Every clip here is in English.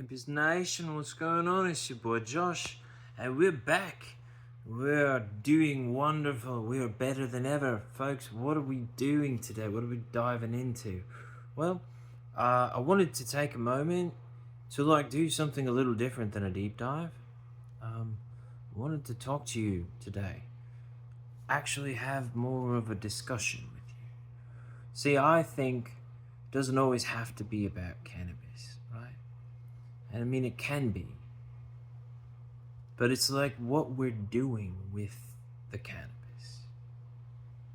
Cannabis Nation, what's going on? It's your boy Josh, and we're back. We're doing wonderful. We are better than ever, folks. What are we doing today? What are we diving into? Well, I wanted to take a moment to do something a little different than a deep dive. I wanted to talk to you today. Actually, have more of a discussion with you. See, I think it doesn't always have to be about cannabis, right? And I mean, it can be. But it's like what we're doing with the cannabis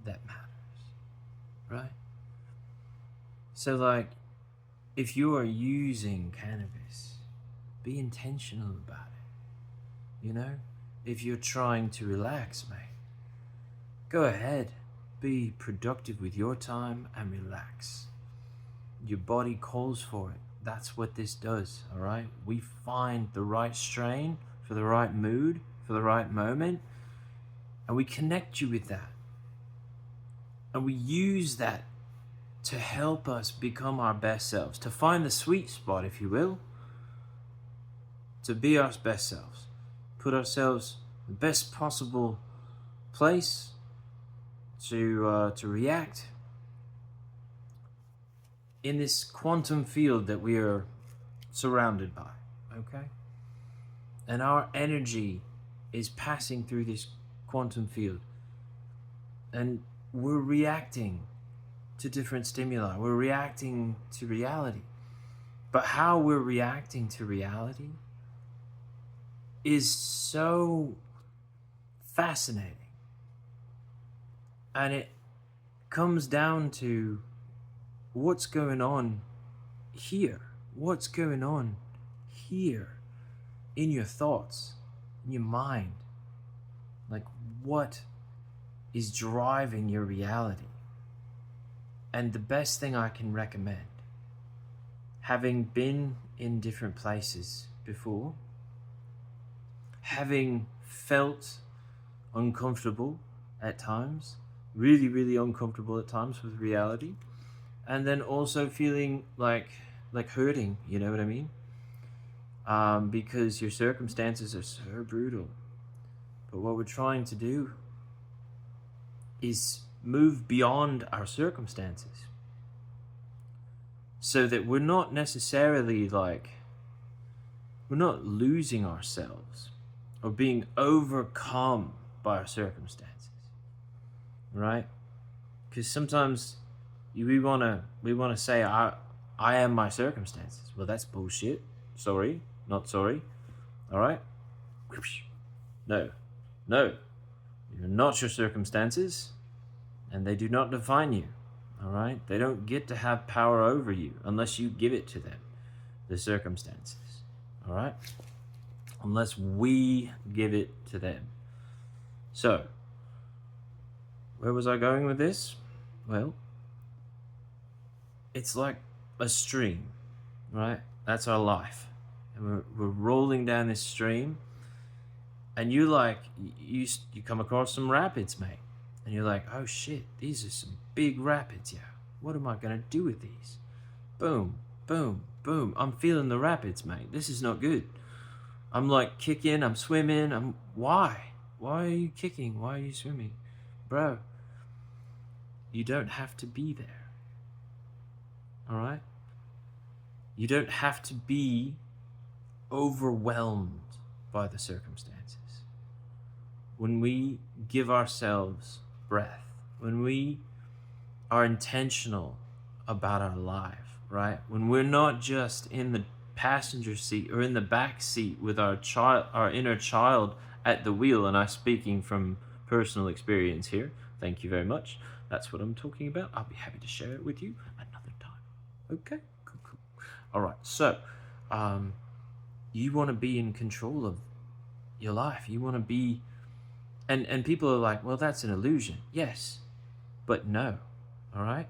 that matters, right? So, if you are using cannabis, be intentional about it. If you're trying to relax, mate, go ahead. Be productive with your time and relax. Your body calls for it. That's what this does, all right? We find the right strain for the right mood, for the right moment, and we connect you with that. And we use that to help us become our best selves, to find the sweet spot, if you will, to be our best selves, put ourselves in the best possible place to react in this quantum field that we are surrounded by, okay? And our energy is passing through this quantum field. And we're reacting to different stimuli. We're reacting to reality. But how we're reacting to reality is so fascinating. And it comes down to what's going on here. What's going on here in your thoughts, in your mind? Like, what is driving your reality? And the best thing I can recommend, having been in different places before, having felt uncomfortable at times, really, really uncomfortable at times with reality, and then also feeling like hurting, you know what I mean? Because your circumstances are so brutal. But what we're trying to do is move beyond our circumstances so that we're not necessarily we're not losing ourselves or being overcome by our circumstances, right? Because sometimes we want to say I am my circumstances. Well, that's bullshit. Sorry, not sorry. All right? No, you're not your circumstances, and they do not define you. All right? They don't get to have power over you unless you give it to them, the circumstances. All right? Unless we give it to them. So, where was I going with this? Well, it's like a stream, right? That's our life. And we're rolling down this stream, and you come across some rapids, mate. And you're like, oh shit, these are some big rapids, yeah. What am I gonna do with these? Boom, boom, boom. I'm feeling the rapids, mate. This is not good. I'm kicking, I'm swimming, why? Why are you kicking? Why are you swimming? Bro, you don't have to be there. All right? You don't have to be overwhelmed by the circumstances. When we give ourselves breath, when we are intentional about our life, right? When we're not just in the passenger seat or in the back seat with our inner child at the wheel, and I'm speaking from personal experience here. Thank you very much. That's what I'm talking about. I'll be happy to share it with you another time. Okay, cool. All right, so you want to be in control of your life. You want to be, and people are like, well, that's an illusion. Yes, but no. All right.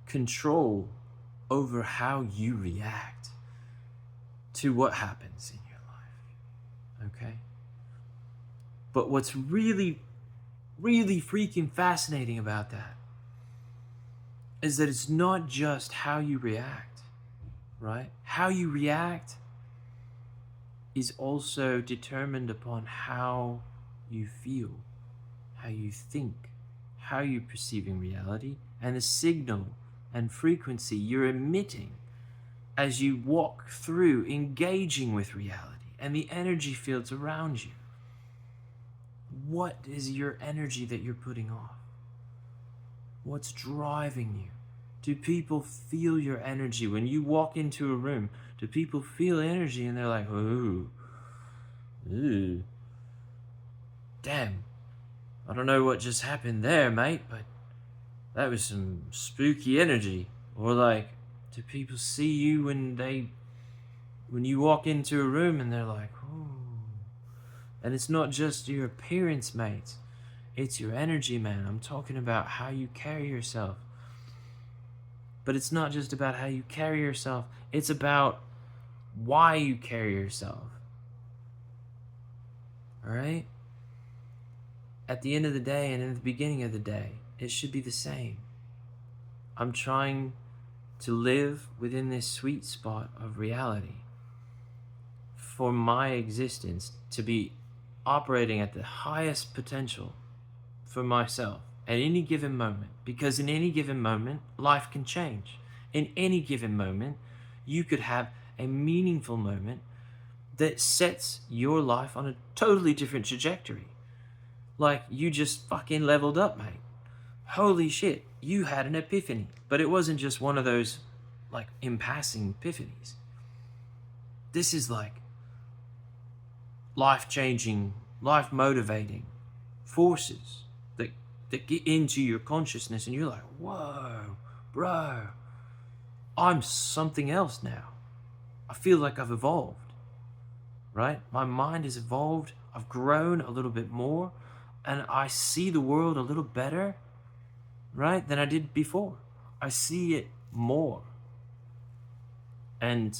Control over how you react to what happens in your life. Okay. But what's really, really freaking fascinating about that is that it's not just how you react. right? How you react is also determined upon how you feel, how you think, how you're perceiving reality, and the signal and frequency you're emitting as you walk through engaging with reality and the energy fields around you. What is your energy that you're putting off? What's driving you? Do people feel your energy when you walk into a room? Do people feel energy and they're like, ooh, damn, I don't know what just happened there, mate, but that was some spooky energy. Or like, do people see you when you walk into a room and they're like, ooh. And it's not just your appearance, mate. It's your energy, man. I'm talking about how you carry yourself. But it's not just about how you carry yourself. It's about why you carry yourself. All right? At the end of the day and in the beginning of the day, it should be the same. I'm trying to live within this sweet spot of reality for my existence to be operating at the highest potential for myself at any given moment, because in any given moment life can change. In any given moment you could have a meaningful moment that sets your life on a totally different trajectory. Like, you just fucking leveled up, mate. Holy shit, you had an epiphany. But it wasn't just one of those like in passing epiphanies. This is like life-changing, life-motivating forces that get into your consciousness, and you're like, whoa, bro, I'm something else now. I feel like I've evolved, right? My mind has evolved. I've grown a little bit more, and I see the world a little better, right, than I did before. I see it more. And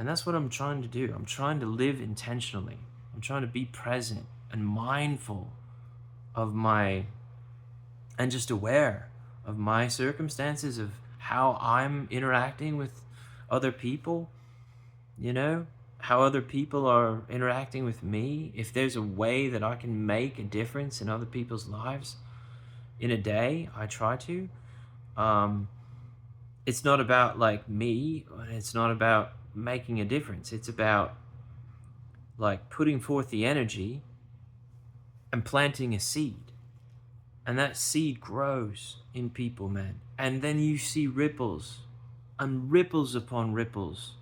that's what I'm trying to do. I'm trying to live intentionally. I'm trying to be present and mindful of and just aware of my circumstances, of how I'm interacting with other people, how other people are interacting with me. If there's a way that I can make a difference in other people's lives in a day, I try to. It's not about like me, it's not about making a difference. It's about like putting forth the energy and planting a seed. And that seed grows in people, man. And then you see ripples and ripples upon ripples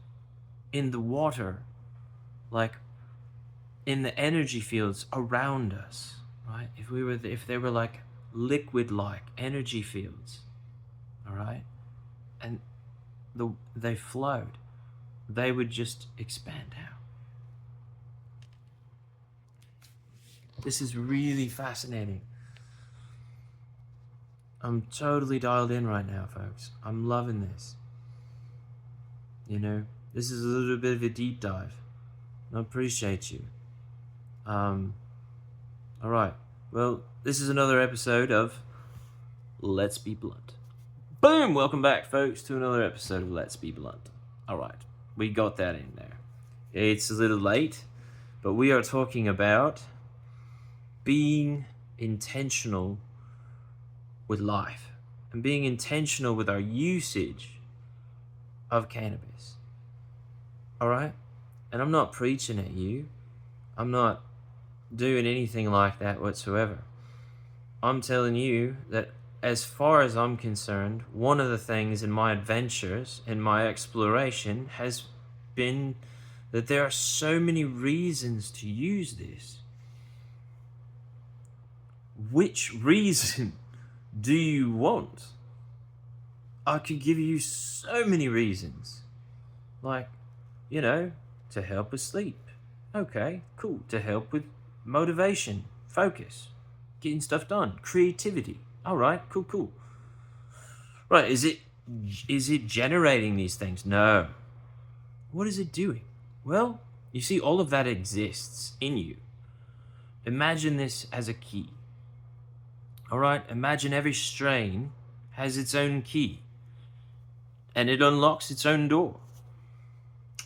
in the water, like in the energy fields around us, right? If they were like liquid-like energy fields, all right? And they flowed, they would just expand out. This is really fascinating. I'm totally dialed in right now, folks. I'm loving this. This is a little bit of a deep dive. I appreciate you. All right. Well, this is another episode of Let's Be Blunt. Boom! Welcome back, folks, to another episode of Let's Be Blunt. All right. We got that in there. It's a little late, but we are talking about being intentional with life and being intentional with our usage of cannabis. All right? And I'm not preaching at you. I'm not doing anything like that whatsoever. I'm telling you that as far as I'm concerned, one of the things in my adventures, in my exploration, has been that there are so many reasons to use this. Which reason do you want? I could give you so many reasons. Like, to help with sleep. Okay, cool. To help with motivation, focus, getting stuff done, creativity. All right, cool. Right, is it generating these things? No. What is it doing? Well, you see, all of that exists in you. Imagine this as a key. All right, imagine every strain has its own key, and it unlocks its own door.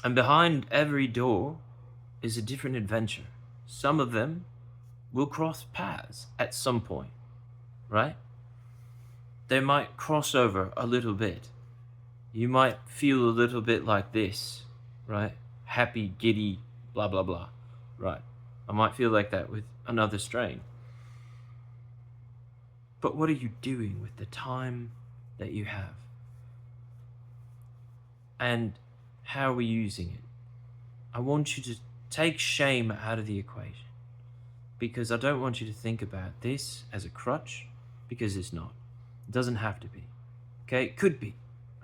And behind every door is a different adventure. Some of them will cross paths at some point, right? They might cross over a little bit. You might feel a little bit like this, right? Happy, giddy, blah, blah, blah, right? I might feel like that with another strain. But what are you doing with the time that you have? And how are we using it? I want you to take shame out of the equation, because I don't want you to think about this as a crutch, because it's not. It doesn't have to be. Okay? It could be.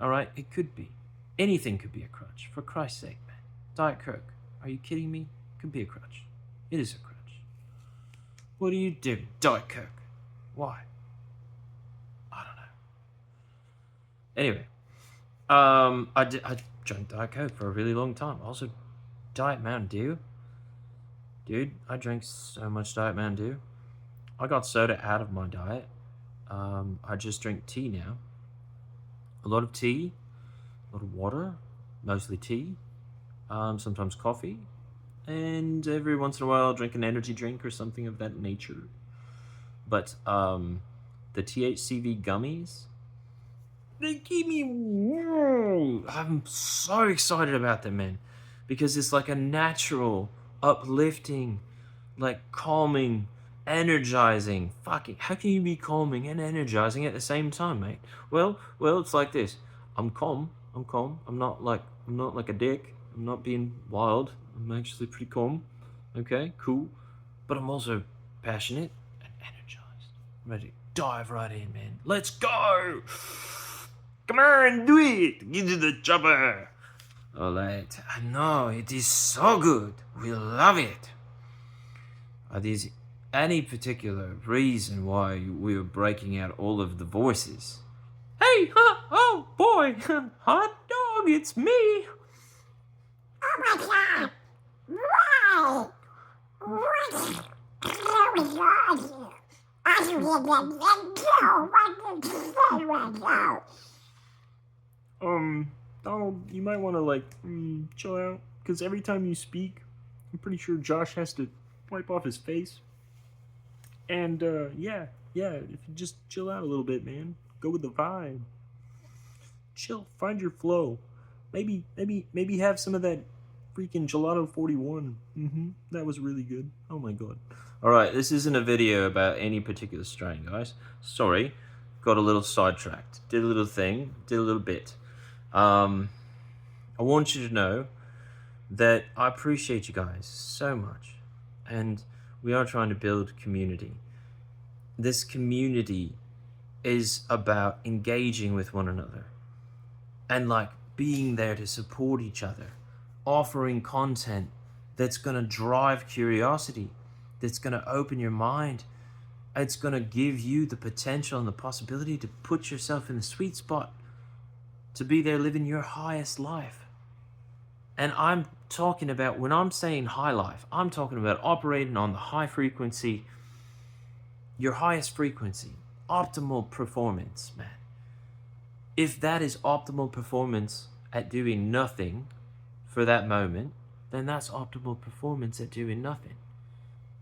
All right? It could be. Anything could be a crutch. For Christ's sake, man. Diet Coke. Are you kidding me? It could be a crutch. It is a crutch. What are you doing? Diet Coke. Why? I don't know. Anyway. I drank Diet Coke for a really long time. Also, Diet Mountain Dew. Dude, I drank so much Diet Mountain Dew. I got soda out of my diet. I just drink tea now. A lot of tea, a lot of water, mostly tea, sometimes coffee, and every once in a while I'll drink an energy drink or something of that nature. But the THCV gummies, they keep me warm. I'm so excited about them, man, because it's like a natural, uplifting, like calming, energizing. Fucking, how can you be calming and energizing at the same time, mate? Well, it's like this. I'm calm. I'm not like a dick. I'm not being wild. I'm actually pretty calm. Okay, cool. But I'm also passionate and energized. I'm ready to dive right in, man. Let's go. Come on, do it. Get to the chopper. All right. I know it is so good. We love it. Are these any particular reason why we were breaking out all of the voices? Hey, oh boy, hot dog, it's me. Oh my god! Wow! What? Very good! I didn't know what to say right now. Donald, you might want to chill out, because every time you speak, I'm pretty sure Josh has to wipe off his face. And yeah, if you just chill out a little bit, man. Go with the vibe. Chill, find your flow. Maybe have some of that freaking Gelato 41. That was really good. Oh my god. Alright, this isn't a video about any particular strain, guys. Sorry, got a little sidetracked. Did a little thing, did a little bit. I want you to know that I appreciate you guys so much. And we are trying to build community. This community is about engaging with one another and like being there to support each other, offering content that's going to drive curiosity, that's going to open your mind. It's going to give you the potential and the possibility to put yourself in the sweet spot, to be there living your highest life. And I'm talking about, when I'm saying high life, I'm talking about operating on the high frequency, your highest frequency, optimal performance, man. If that is optimal performance at doing nothing for that moment, then that's optimal performance at doing nothing.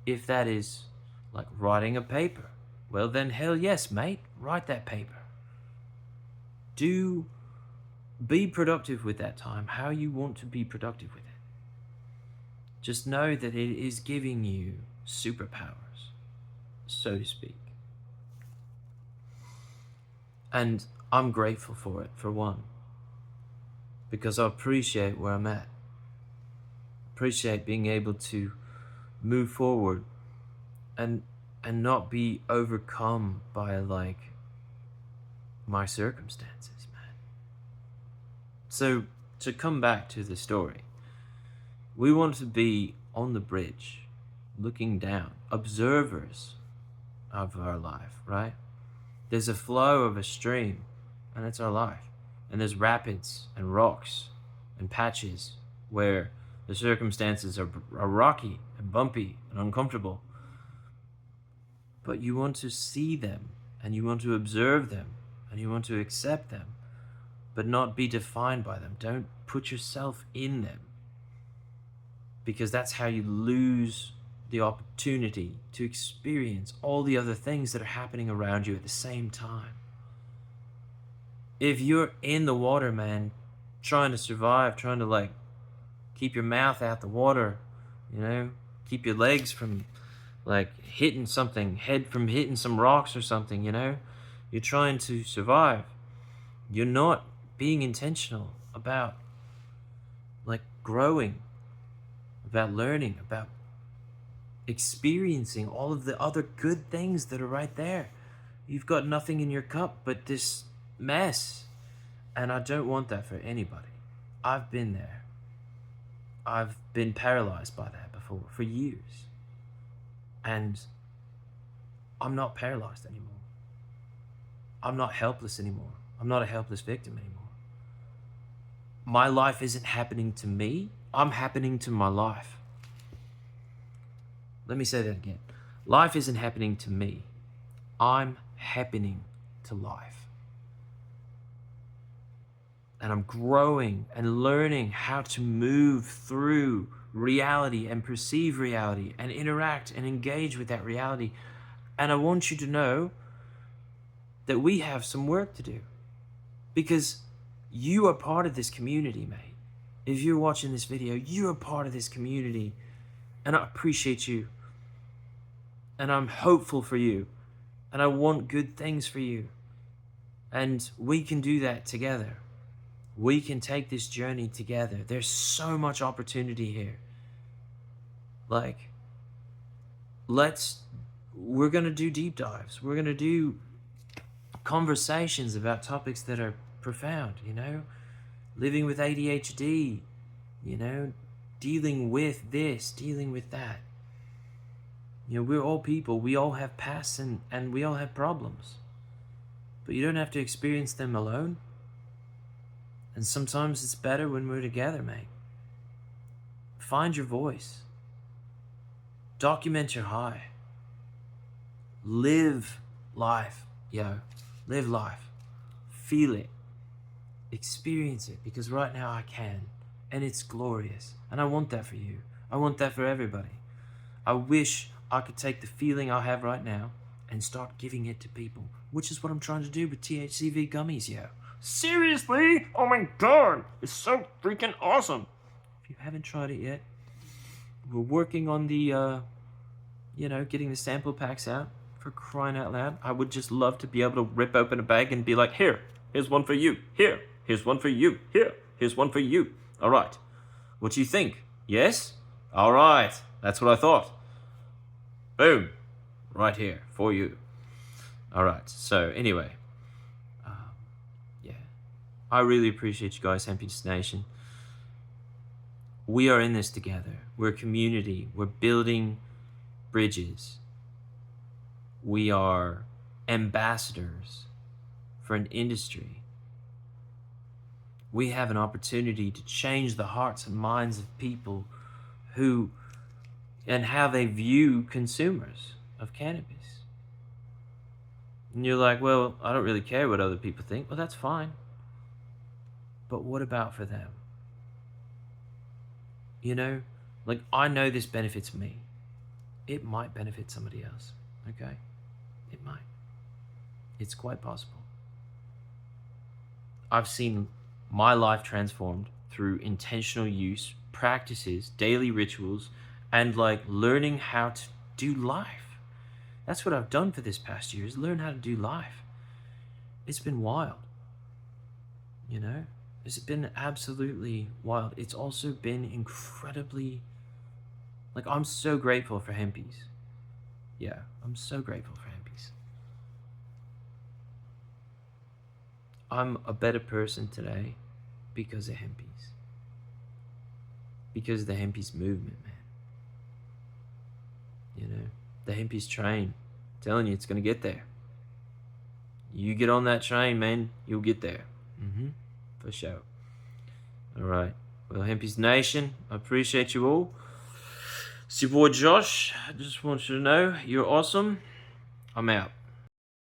If that is like writing a paper, well then hell yes, mate, write that paper. Be productive with that time how you want to be productive with it. Just know that it is giving you superpowers, so to speak. And I'm grateful for it, for one, because I appreciate where I'm at. Appreciate being able to move forward and not be overcome by like my circumstances, man. So to come back to the story, we want to be on the bridge, looking down, observers of our life, right? There's a flow of a stream, and it's our life. And there's rapids and rocks and patches where the circumstances are rocky and bumpy and uncomfortable. But you want to see them, and you want to observe them, and you want to accept them, but not be defined by them. Don't put yourself in them, because that's how you lose the opportunity to experience all the other things that are happening around you at the same time. If you're in the water, man, trying to survive, trying to like keep your mouth out the water, you know, keep your legs from like hitting something, head from hitting some rocks or something, you know, you're trying to survive. You're not being intentional about like growing, about learning, about experiencing all of the other good things that are right there. You've got nothing in your cup but this mess. And I don't want that for anybody. I've been there. I've been paralyzed by that before for years. And I'm not paralyzed anymore. I'm not helpless anymore. I'm not a helpless victim anymore. My life isn't happening to me. I'm happening to my life. Let me say that again. Life isn't happening to me. I'm happening to life. And I'm growing and learning how to move through reality and perceive reality and interact and engage with that reality. And I want you to know that we have some work to do, because you are part of this community, mate. If you're watching this video, you are part of this community, and I appreciate you, and I'm hopeful for you, and I want good things for you, and we can do that together. We can take this journey together. There's so much opportunity here. Like, we're going to do deep dives. We're going to do conversations about topics that are profound, you know, living with ADHD, you know, dealing with this, dealing with that. You know, we're all people. We all have pasts and we all have problems. But you don't have to experience them alone. And sometimes it's better when we're together, mate. Find your voice. Document your high. Live life, yo. Live life. Feel it. Experience it, because right now I can. And it's glorious. And I want that for you. I want that for everybody. I wish I could take the feeling I have right now and start giving it to people, which is what I'm trying to do with THCV gummies, yo. Seriously? Oh my god, it's so freaking awesome. If you haven't tried it yet, we're working on the, getting the sample packs out. For crying out loud, I would just love to be able to rip open a bag and be like, here's one for you. Here's one for you. Here's one for you. All right. What do you think? Yes? All right. That's what I thought. Boom. Right here for you. All right. So anyway, I really appreciate you guys, Hempiness Nation. We are in this together. We're a community. We're building bridges. We are ambassadors for an industry. We have an opportunity to change the hearts and minds of people and how they view consumers of cannabis. And you're like, well, I don't really care what other people think. Well, that's fine. But what about for them? You know, like, I know this benefits me. It might benefit somebody else, okay? It might. It's quite possible. I've seen my life transformed through intentional use, practices, daily rituals, and like learning how to do life. That's what I've done for this past year, is learn how to do life. It's been wild. You know? It's been absolutely wild. It's also been incredibly, like, I'm so grateful for Hempies. Yeah, I'm so grateful for Hempies. I'm a better person today because of Hempies. Because of the Hempies movement, man. You know, the Hempies train. I'm telling you, it's going to get there. You get on that train, man, you'll get there. For sure. All right. Well, Hempies Nation, I appreciate you all. It's your boy Josh. I just want you to know you're awesome. I'm out.